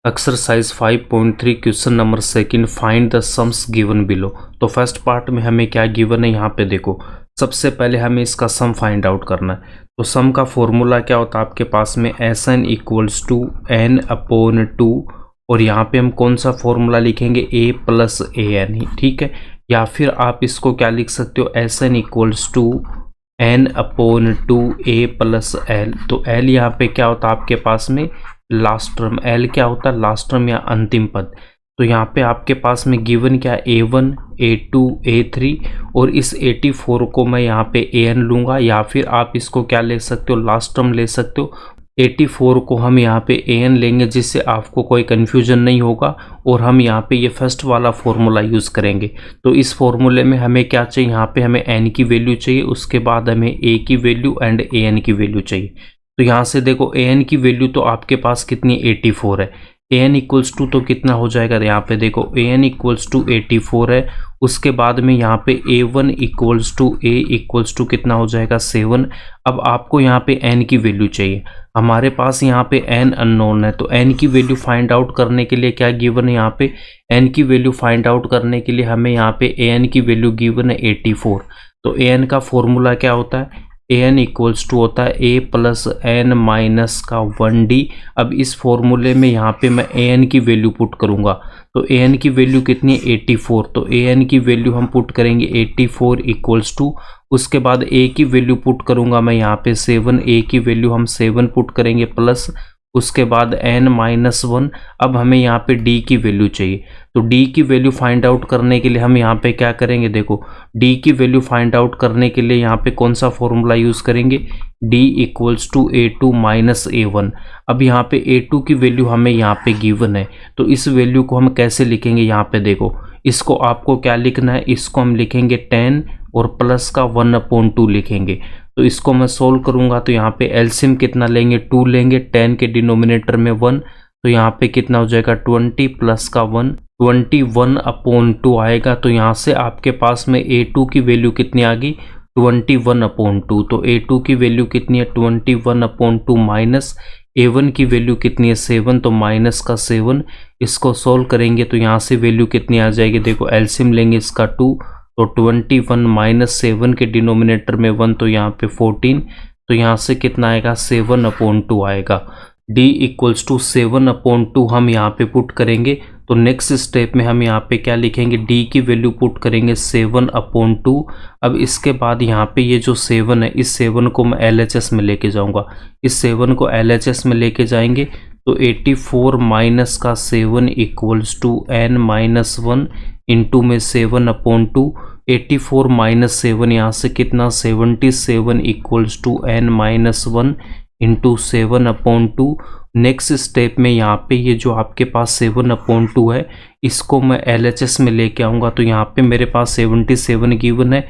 Exercise 5.3 question number second, find the sums given below. तो first part में हमें क्या गिवन है, यहाँ पे देखो सबसे पहले हमें इसका सम फाइंड आउट करना है। तो सम का फॉर्मूला क्या होता है आपके पास में, S N equals to N upon 2, और यहाँ पे हम कौन सा फॉर्मूला लिखेंगे, ए प्लस ए एन ही, ठीक है। या फिर आप इसको क्या लिख सकते हो, S N equals to N upon 2 A plus L. तो एल यहाँ पे क्या होता है आपके पास में, लास्ट टर्म। एल क्या होता है, लास्ट टर्म या अंतिम पद। तो यहाँ पे आपके पास में गिवन क्या है, A1 A2 A3, और इस 84 को मैं यहाँ पे AN लूँगा, या फिर आप इसको क्या ले सकते हो, लास्ट टर्म ले सकते हो। 84 को हम यहाँ पे AN लेंगे जिससे आपको कोई कन्फ्यूजन नहीं होगा, और हम यहाँ पे ये फर्स्ट वाला फॉर्मूला यूज़ करेंगे। तो इस फॉर्मूले में हमें क्या चाहिए, यहाँ पे हमें N की वैल्यू चाहिए, उसके बाद हमें A की वैल्यू एंड AN की वैल्यू चाहिए। तो यहाँ से देखो AN की वैल्यू तो आपके पास कितनी 84 है, AN इक्वल्स टू तो कितना हो जाएगा, यहाँ पे देखो AN इक्वल्स टू 84 है। उसके बाद में यहाँ पे A1 equals to A equals to कितना हो जाएगा 7। अब आपको यहाँ पे N की वैल्यू चाहिए, हमारे पास यहाँ पे N अननोन है। तो N की वैल्यू फाइंड आउट करने के लिए क्या गिवन है, यहाँ पे N की वैल्यू फाइंड आउट करने के लिए हमें यहाँ पे AN की वैल्यू गिवन है 84। तो AN का फॉर्मूला क्या होता है, AN इक्वल्स टू होता है A प्लस एन माइनस का 1D। अब इस फॉर्मूले में यहाँ पे मैं AN की वैल्यू पुट करूँगा। तो AN की वैल्यू कितनी है 84, तो AN की वैल्यू हम पुट करेंगे 84 इक्वल्स टू, उसके बाद A की वैल्यू पुट करूँगा मैं यहाँ पे 7, A की वैल्यू हम 7 पुट करेंगे प्लस, उसके बाद n माइनस 1। अब हमें यहाँ पे D की वैल्यू चाहिए। तो D की वैल्यू फाइंड आउट करने के लिए हम यहाँ पे क्या करेंगे, देखो D की वैल्यू फाइंड आउट करने के लिए यहाँ पे कौन सा फॉर्मूला यूज़ करेंगे, D equals to A2 minus A1। अब यहाँ पे A2 की वैल्यू हमें यहाँ पे गिवन है, तो इस वैल्यू को हम कैसे लिखेंगे, यहाँ पे देखो इसको आपको क्या लिखना है, इसको हम लिखेंगे 10 और प्लस का 1/2 लिखेंगे। तो इसको मैं सोल्व करूंगा, तो यहाँ पे एलसीएम कितना लेंगे, 2 लेंगे, 10 के डिनोमिनेटर में 1, तो यहाँ पे कितना हो जाएगा 20 प्लस का 1, 21/2 आएगा। तो यहाँ से आपके पास में A2 की वैल्यू कितनी आ गई, 21/2। तो A2 की वैल्यू कितनी है 21/2 माइनस A1 की वैल्यू कितनी है 7, तो माइनस का 7। इसको सोल्व करेंगे तो यहाँ से वैल्यू कितनी आ जाएगी, देखो एलसीएम लेंगे इसका 2, तो 21 माइनस 7 के डिनोमिनेटर में 1, तो यहाँ पे 14। तो यहाँ से कितना आएगा 7/2 आएगा। D इक्वल्स टू 7/2 हम यहाँ पे पुट करेंगे। तो नेक्स्ट स्टेप में हम यहाँ पे क्या लिखेंगे, D की वैल्यू पुट करेंगे 7/2। अब इसके बाद यहाँ पे ये जो 7 है, इस 7 को मैं LHS में लेके जाऊँगा, इस 7 को LHS में लेके जाएंगे। तो 84 माइनस का 7 equals to n minus 1 into में 7/2। 84 माइनस 7 यहाँ से कितना 77 equals to n minus 1 into 7/2। Next step में यहाँ पे ये जो आपके पास 7/2 है, इसको मैं LHS में लेके आऊँगा। तो यहाँ पे मेरे पास 77 गिवन है,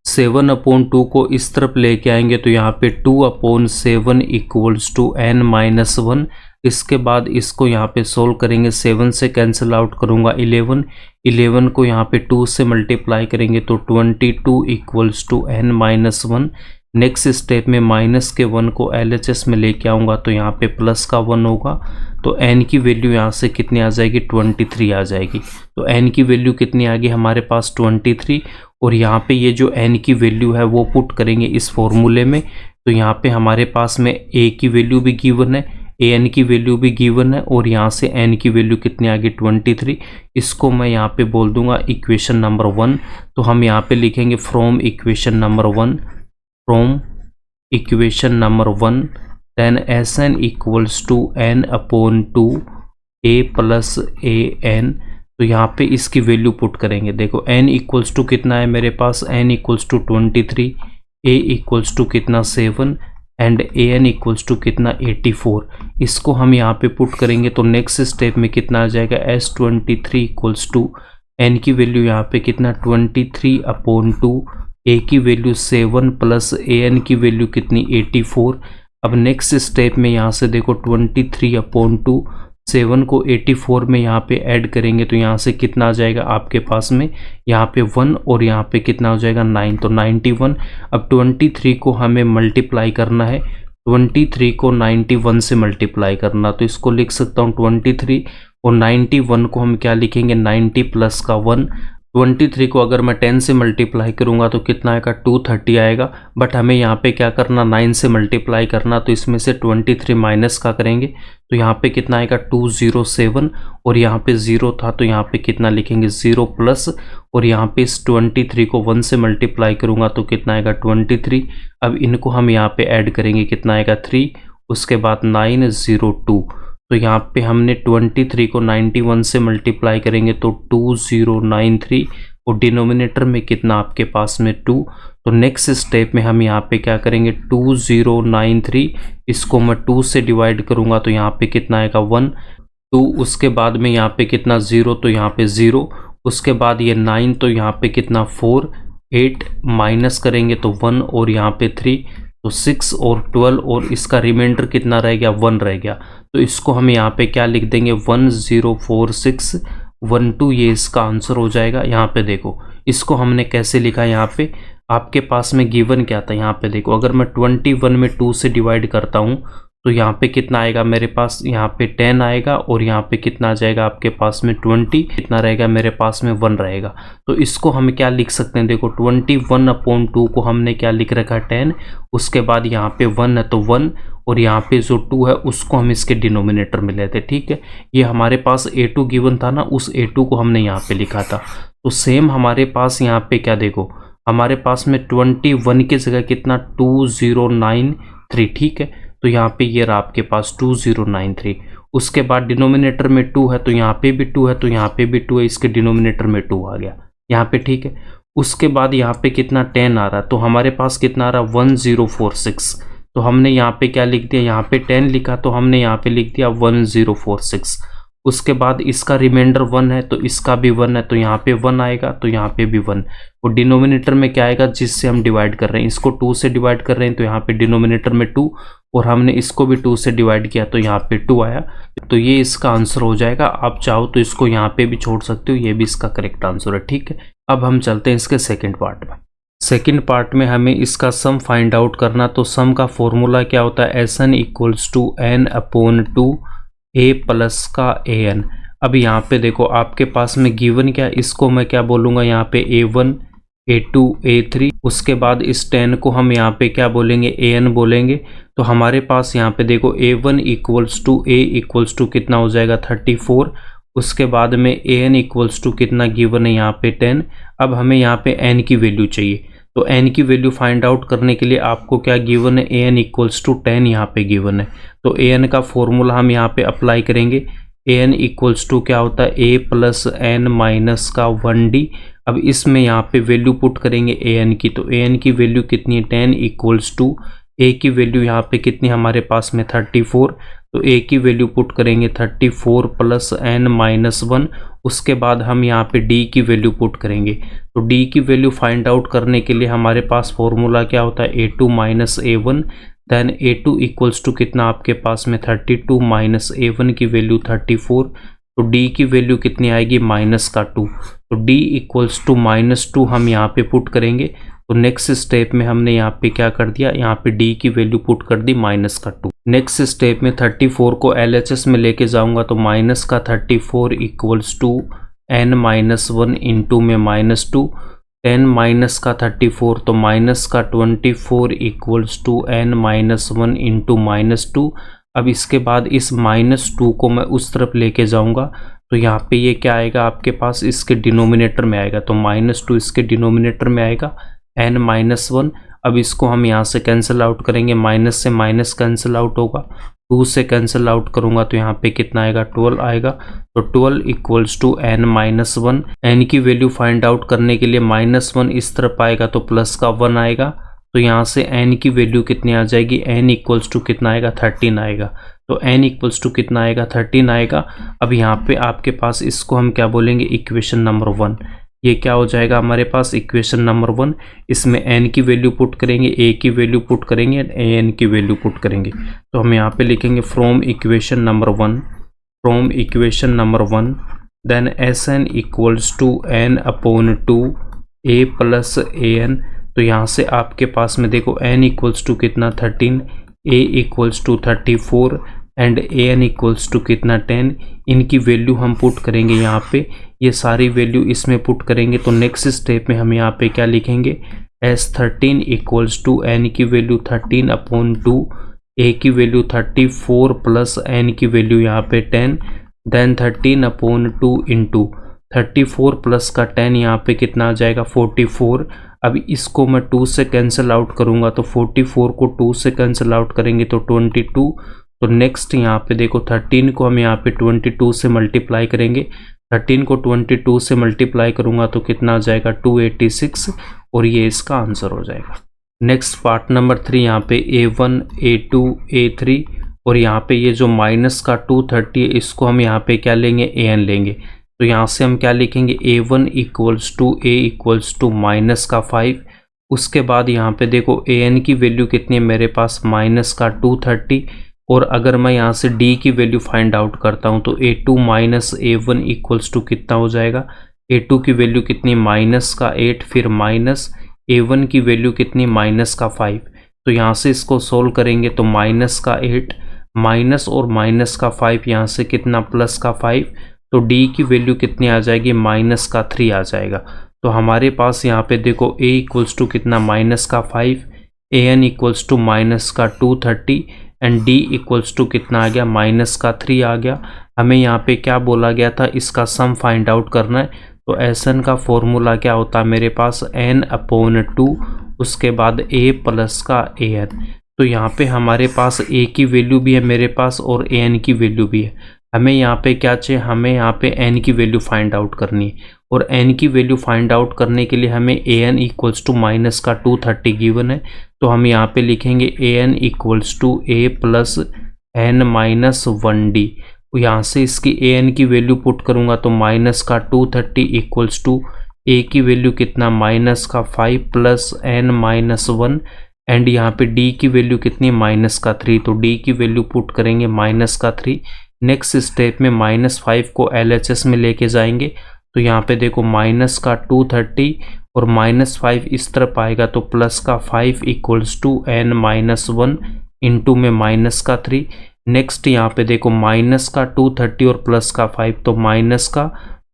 7/2 को इस तरफ लेके आएंगे, तो यहाँ पे 2/7 इक्वल्स टू n माइनस 1। इसके बाद इसको यहाँ पे सोल्व करेंगे, 7 से कैंसिल आउट करूँगा 11 को यहाँ पे 2 से मल्टीप्लाई करेंगे, तो 22 equals to n minus 1। Next step में माइनस के 1 को LHS में लेके आऊँगा, तो यहाँ पे प्लस का 1 होगा। तो n की वैल्यू यहाँ से कितनी आ जाएगी 23 आ जाएगी। तो n की वैल्यू कितनी आ गई हमारे पास 23, और यहाँ पे ये जो n की वैल्यू है वो पुट करेंगे इस फॉर्मूले में। तो यहाँ पे हमारे पास में A की वैल्यू भी गिवन है, AN की वैल्यू भी गिवन है, और यहाँ से n की वैल्यू कितनी आ गई 23। इसको मैं यहाँ पे बोल दूंगा इक्वेशन नंबर 1। तो हम यहाँ पे लिखेंगे from equation number 1, from equation number 1 then Sn equals to n/2 A plus AN। तो यहाँ पे इसकी वैल्यू पुट करेंगे, देखो n इक्वल्स टू कितना है मेरे पास, n equals to 23, A equals to कितना 7 एंड AN इक्वल्स टू कितना 84। इसको हम यहाँ पे पुट करेंगे, तो नेक्स्ट स्टेप में कितना आ जाएगा S23 इक्वल्स टू n की वैल्यू यहाँ पे कितना 23/2, A की वैल्यू 7 प्लस AN की वैल्यू कितनी 84। अब नेक्स्ट स्टेप में यहाँ से देखो 23/2, 7 को 84 में यहाँ पे ऐड करेंगे, तो यहाँ से कितना आ जाएगा आपके पास में, यहाँ पे 1 और यहाँ पे कितना हो जाएगा 9, तो 91। अब 23 को हमें मल्टीप्लाई करना है, 23 को 91 से मल्टीप्लाई करना। तो इसको लिख सकता हूँ 23 और 91 को हम क्या लिखेंगे 90 प्लस का 1। 23 को अगर मैं 10 से मल्टीप्लाई करूंगा तो कितना आएगा 230 आएगा, बट हमें यहाँ पे क्या करना 9 से मल्टीप्लाई करना। तो इसमें से 23 माइनस का करेंगे तो यहाँ पे कितना आएगा 207 और यहाँ पे 0 था तो यहाँ पे कितना लिखेंगे 0 प्लस, और यहाँ पे इस 23 को 1 से मल्टीप्लाई करूंगा तो कितना आएगा 23। अब इनको हम यहाँ पे ऐड करेंगे कितना आएगा 3, उसके बाद 902। तो यहाँ पे हमने 23 को 91 से मल्टीप्लाई करेंगे तो 2093 और डिनोमिनेटर में कितना आपके पास में 2। तो नेक्स्ट स्टेप में हम यहाँ पे क्या करेंगे 2093 इसको मैं 2 से डिवाइड करूँगा तो यहाँ पे कितना आएगा 1 2, उसके बाद में यहाँ पे कितना 0 तो यहाँ पे 0, उसके बाद ये 9 तो यहाँ पे कितना 4, 8 माइनस करेंगे तो 1 और यहाँ पे 3 तो 6 और 12 और इसका रिमाइंडर कितना रह गया 1 रह गया। तो इसको हम यहाँ पे क्या लिख देंगे 104612, ये इसका आंसर हो जाएगा। यहाँ पे देखो इसको हमने कैसे लिखा है, यहाँ पे आपके पास में गिवन क्या था, यहाँ पे देखो अगर मैं 21 में 2 से डिवाइड करता हूँ तो यहाँ पे कितना आएगा मेरे पास, यहाँ पे 10 आएगा और यहाँ पे कितना आ जाएगा आपके पास में 20, कितना रहेगा मेरे पास में 1 रहेगा। तो इसको हम क्या लिख सकते हैं, देखो 21/2 को हमने क्या लिख रखा है 10, उसके बाद यहाँ पे 1 है तो 1 और यहाँ पे जो 2 है उसको हम इसके डिनोमिनेटर में लेते, ठीक है। ये हमारे पास A2 गिवन था ना, उस A2 को हमने यहाँ पे लिखा था। तो सेम हमारे पास यहाँ पे क्या देखो हमारे पास में 21 की जगह कितना 2093, ठीक है। तो यहाँ पे ये रहा आपके पास 2093, उसके बाद डिनोमिनेटर में 2 है तो यहाँ पे भी 2 है तो यहाँ पे भी 2 है, इसके डिनोमिनेटर में 2 आ गया यहाँ पे, ठीक है। उसके बाद यहाँ पे कितना 10 आ रहा है तो हमारे पास कितना आ रहा है 1046, तो हमने यहाँ पे क्या लिख दिया, यहाँ पे 10 लिखा तो हमने यहाँ पे लिख दिया 1046। उसके बाद इसका रिमाइंडर 1 है तो इसका भी 1 है तो यहाँ पे 1 आएगा तो यहाँ पे भी 1, और डिनोमिनेटर में क्या आएगा जिससे हम डिवाइड कर रहे हैं, इसको 2 से डिवाइड कर रहे हैं तो यहाँ पे डिनोमिनेटर में 2 और हमने इसको भी 2 से डिवाइड किया तो यहाँ पे 2 आया। तो ये इसका आंसर हो जाएगा। आप चाहो तो इसको यहाँ पे भी छोड़ सकते हो, ये भी इसका करेक्ट आंसर है, ठीक है। अब हम चलते हैं इसके सेकेंड पार्ट में। सेकेंड पार्ट में हमें इसका सम फाइंड आउट करना। तो सम का फॉर्मूला क्या होता है, SN = n/2 a प्लस का an। अब यहाँ पे देखो आपके पास में गिवन क्या, इसको मैं क्या बोलूँगा यहाँ पे A1 A2 A3, उसके बाद इस 10 को हम यहाँ पे क्या बोलेंगे an बोलेंगे। तो हमारे पास यहाँ पे देखो A1 = कितना हो जाएगा 34, उसके बाद में an = कितना गिवन है यहाँ पे 10। अब हमें यहाँ पे n की वैल्यू चाहिए, तो n की वैल्यू फाइंड आउट करने के लिए आपको क्या गिवन है, an = 10 यहाँ पे गिवन है। तो an का फॉर्मूला हम यहाँ पे अप्लाई करेंगे। an = क्या होता है a + n - का 1d। अब इसमें यहाँ पे वैल्यू पुट करेंगे an की, तो an की वैल्यू कितनी है 10 = a की वैल्यू यहाँ पे कितनी हमारे पास में 34, तो a की वैल्यू पुट करेंगे 34 + n - 1। उसके बाद हम यहाँ पे d की वैल्यू पुट करेंगे। तो d की वैल्यू फाइंड आउट करने के लिए हमारे पास फॉर्मूला क्या होता है a2 - a1, देन a2 = कितना आपके पास में 32 - a1 की वैल्यू 34, तो d की वैल्यू कितनी आएगी -2। तो d = -2 हम यहाँ पे पुट करेंगे। तो नेक्स्ट स्टेप में हमने यहाँ पे क्या कर दिया, यहाँ पे d की वैल्यू पुट कर दी -2। नेक्स्ट स्टेप में 34 को LHS में लेके जाऊंगा तो -34 = n - 1 इंटू में -2, 10 - 34 तो -24 = n - 1 इंटू -2। अब इसके बाद इस -2 को मैं उस तरफ लेके जाऊंगा तो यहाँ पे ये क्या आएगा आपके पास, इसके डिनोमिनेटर में आएगा, तो -2 इसके डिनोमिनेटर में आएगा, n - 1। अब इसको हम यहाँ से कैंसिल आउट करेंगे, माइनस से माइनस कैंसिल आउट होगा, 2 से कैंसिल आउट करूँगा तो यहाँ पे कितना आएगा 12 आएगा। तो 12 = n - 1। n की वैल्यू फाइंड आउट करने के लिए -1 इस तरफ आएगा तो प्लस का 1 आएगा, तो यहाँ से n की वैल्यू कितनी आ जाएगी, n = कितना आएगा 13 आएगा। तो n = कितना आएगा 13 आएगा। अब यहाँ पे आपके पास इसको हम क्या बोलेंगे, इक्वेशन नंबर 1। ये क्या हो जाएगा हमारे पास इक्वेशन नंबर 1। इसमें n की वैल्यू पुट करेंगे, a की वैल्यू पुट करेंगे, an की वैल्यू पुट करेंगे। तो हम यहाँ पे लिखेंगे from equation number 1 then SN = n/2 a + an। तो यहाँ से आपके पास में देखो n = कितना 13, a equals to 34 and a n equals to कितना 10। इनकी वैल्यू हम पुट करेंगे यहाँ पे, ये सारी वैल्यू इसमें पुट करेंगे। तो नेक्स्ट स्टेप में हम यहाँ पे क्या लिखेंगे, S13 इक्वल्स टू एन की वैल्यू 13/2, ए की वैल्यू 34 प्लस एन की वैल्यू यहाँ पे 10, देन 13/2 इंटू 34 प्लस का 10 यहाँ पे कितना आ जाएगा 44। अब इसको मैं 2 से कैंसिल आउट करूँगा तो 44 को 2 से कैंसिल आउट करेंगे तो 22। तो नेक्स्ट यहाँ पे देखो 13 को हम यहाँ पे 22 से मल्टीप्लाई करेंगे, 13 को 22 से मल्टीप्लाई करूँगा तो कितना आ जाएगा 286 और ये इसका आंसर हो जाएगा। नेक्स्ट पार्ट नंबर 3 यहाँ पे A1 A2 A3 और यहाँ पे ये जो माइनस का 230 है इसको हम यहाँ पे क्या लेंगे AN लेंगे। तो यहाँ से हम क्या लिखेंगे A1 equals to A equals to minus का 5। उसके बाद यहाँ पे देखो AN की वैल्यू कितनी है मेरे पास माइनस का 230 और अगर मैं यहाँ से D की वैल्यू फाइंड आउट करता हूँ तो A2 minus A1 equals to कितना हो जाएगा, A2 की वैल्यू कितनी माइनस का 8 फिर माइनस A1 की वैल्यू कितनी माइनस का 5। तो यहाँ से इसको सोल्व करेंगे तो माइनस का 8 माइनस और माइनस का 5 यहाँ से कितना प्लस का 5, तो D की वैल्यू कितनी आ जाएगी माइनस का 3 आ जाएगा। तो हमारे पास यहाँ पे देखो A इक्वल्स टू कितना माइनस का 5, AN इक्वल्स टू माइनस का 230 एंड D इक्वल्स टू कितना आ गया माइनस का 3 आ गया। हमें यहाँ पे क्या बोला गया था, इसका सम फाइंड आउट करना है। तो SN का फॉर्मूला क्या होता है मेरे पास n/2 उसके बाद A प्लस का AN। तो यहाँ पे हमारे पास A की वैल्यू भी है मेरे पास और AN की वैल्यू भी है। हमें यहाँ पे क्या चाहिए, हमें यहाँ पे n की वैल्यू फाइंड आउट करनी है और n की वैल्यू फाइंड आउट करने के लिए हमें AN इक्वल्स टू माइनस का 230 गिवन है। तो हम यहाँ पे लिखेंगे AN equals to A plus n minus 1D। यहाँ से इसकी AN की वैल्यू पुट करूँगा तो माइनस का 230 इक्वल्स टू A की वैल्यू कितना माइनस का 5 प्लस n माइनस 1 एंड यहाँ पे D की वैल्यू कितनी माइनस का 3। तो D की वैल्यू पुट करेंगे माइनस का 3। नेक्स्ट स्टेप में -5 को LHS में लेके जाएंगे तो यहाँ पे देखो माइनस का 230 और -5 इस तरफ आएगा तो प्लस का 5 equals to n minus 1 into में माइनस का 3। नेक्स्ट यहाँ पे देखो माइनस का 230 और प्लस का 5 तो माइनस का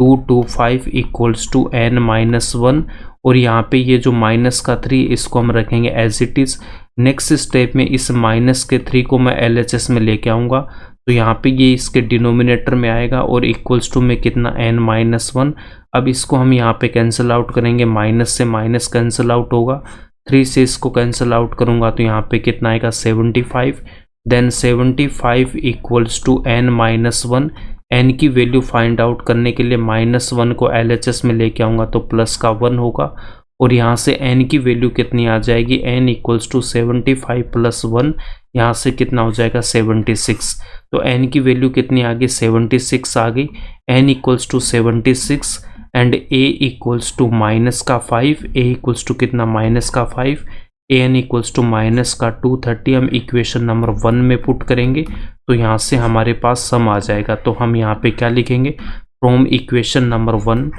225 इक्वल्स टू n माइनस 1 और यहाँ पे ये जो माइनस का 3 इसको हम रखेंगे as it is. Next step में इस माइनस के 3 को मैं LHS में लेके आऊँगा तो यहाँ पे ये इसके डिनोमिनेटर में आएगा और इक्वल्स टू में कितना n माइनस 1। अब इसको हम यहाँ पे कैंसिल आउट करेंगे, माइनस से माइनस कैंसिल आउट होगा, 3 से इसको कैंसिल आउट करूँगा तो यहाँ पे कितना आएगा 75। Then 75 equals to n minus 1। n की वैल्यू फाइंड आउट करने के लिए -1 को LHS में लेके आऊँगा तो प्लस का 1 होगा और यहाँ से n की वैल्यू कितनी आ जाएगी, n इक्वल्स टू 75 प्लस 1 यहाँ से कितना हो जाएगा 76। तो n की वैल्यू कितनी आ गई 76 आ गई, n equals to 76 and a equals to minus का 5, a इक्वल्स टू कितना माइनस का 5, an इक्वल्स टू माइनस का 230 हम इक्वेशन नंबर 1 में पुट करेंगे तो यहाँ से हमारे पास सम आ जाएगा। तो हम यहाँ पे क्या लिखेंगे, from equation number 1,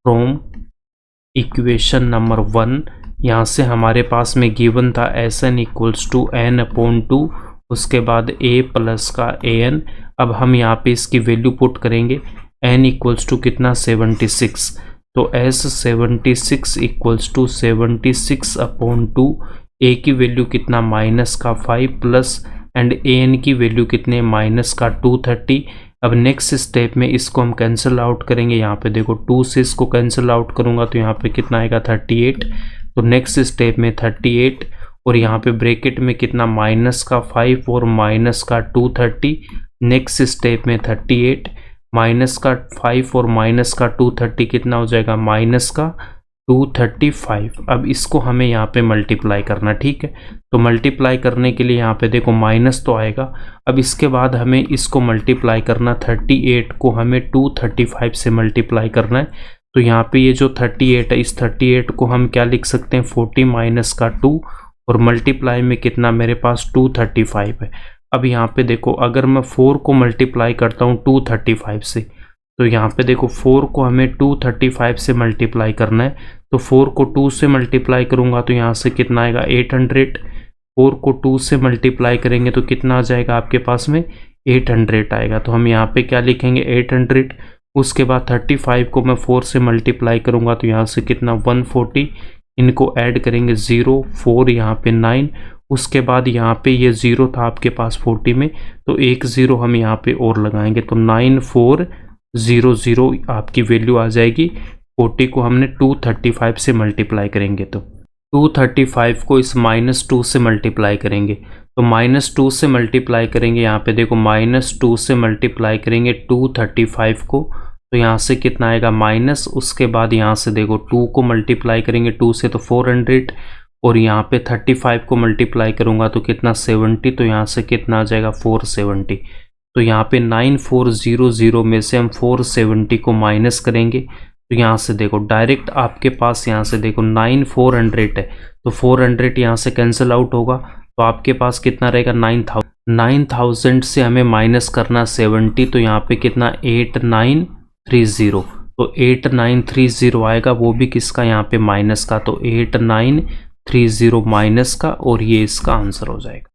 from equation number 1 यहाँ से हमारे पास में गिवन था SN इक्वल्स टू n/2 उसके बाद A प्लस का AN। अब हम यहाँ पे इसकी वैल्यू पुट करेंगे, n इक्वल्स टू कितना 76 तो S76 इक्वल्स टू 76/2। A की वैल्यू कितना माइनस का 5 प्लस एंड AN की वैल्यू कितने माइनस का 230। अब नेक्स्ट स्टेप में इसको हम कैंसिल आउट करेंगे, यहाँ पे देखो 2 से इसको कैंसिल आउट करूँगा तो यहाँ पे कितना आएगा 38। तो नेक्स्ट स्टेप में 38 और यहाँ पे ब्रैकेट में कितना माइनस का 5 और माइनस का 230। नेक्स्ट स्टेप में 38 माइनस का 5 और माइनस का 230 कितना हो जाएगा माइनस का 235। अब इसको हमें यहाँ पे मल्टीप्लाई करना, ठीक है। तो मल्टीप्लाई करने के लिए यहाँ पे देखो माइनस तो आएगा, अब इसके बाद हमें इसको मल्टीप्लाई करना, 38 को हमें 235 से मल्टीप्लाई करना है। तो यहाँ पे ये जो 38 है इस 38 को हम क्या लिख सकते हैं 40 माइनस का 2 और मल्टीप्लाई में कितना मेरे पास 235 है। अब यहाँ पे देखो अगर मैं 4 को मल्टीप्लाई करता हूँ 235 से तो यहाँ पे देखो 4 को हमें 235 से मल्टीप्लाई करना है। तो 4 को 2 से मल्टीप्लाई करूँगा तो यहाँ से कितना आएगा 800 4 को 2 से मल्टीप्लाई करेंगे तो कितना आ जाएगा आपके पास में 800 आएगा। तो हम यहाँ पे क्या लिखेंगे 800। उसके बाद 35 को मैं 4 से मल्टीप्लाई करूँगा तो यहाँ से कितना 140, इनको ऐड करेंगे 0 4 यहाँ पे 9। उसके बाद यहाँ पे ये 0 था आपके पास 40 में, तो एक 0 हम यहाँ पे और लगाएंगे तो 9400 आपकी वैल्यू आ जाएगी। 40 को हमने 235 से मल्टीप्लाई करेंगे तो 235 को इस -2 से मल्टीप्लाई करेंगे तो -2 से मल्टीप्लाई करेंगे, यहाँ पे देखो -2 से मल्टीप्लाई करेंगे 235 को तो यहाँ से कितना आएगा माइनस। उसके बाद यहाँ से देखो 2 को मल्टीप्लाई करेंगे 2 से तो 400, और यहाँ पे 35 को मल्टीप्लाई करूँगा तो कितना 70, तो यहाँ से कितना आ जाएगा 470। तो यहाँ पे 9400 में से हम 470 को माइनस करेंगे तो यहाँ से देखो डायरेक्ट आपके पास यहाँ से देखो 9400 है तो 400 यहाँ से कैंसिल आउट होगा, तो आपके पास कितना रहेगा 9000 से हमें माइनस करना 70, तो यहाँ पे कितना 8930, तो 8930 आएगा, वो भी किसका यहाँ पे माइनस का, तो 8930 माइनस का, और ये इसका आंसर हो जाएगा।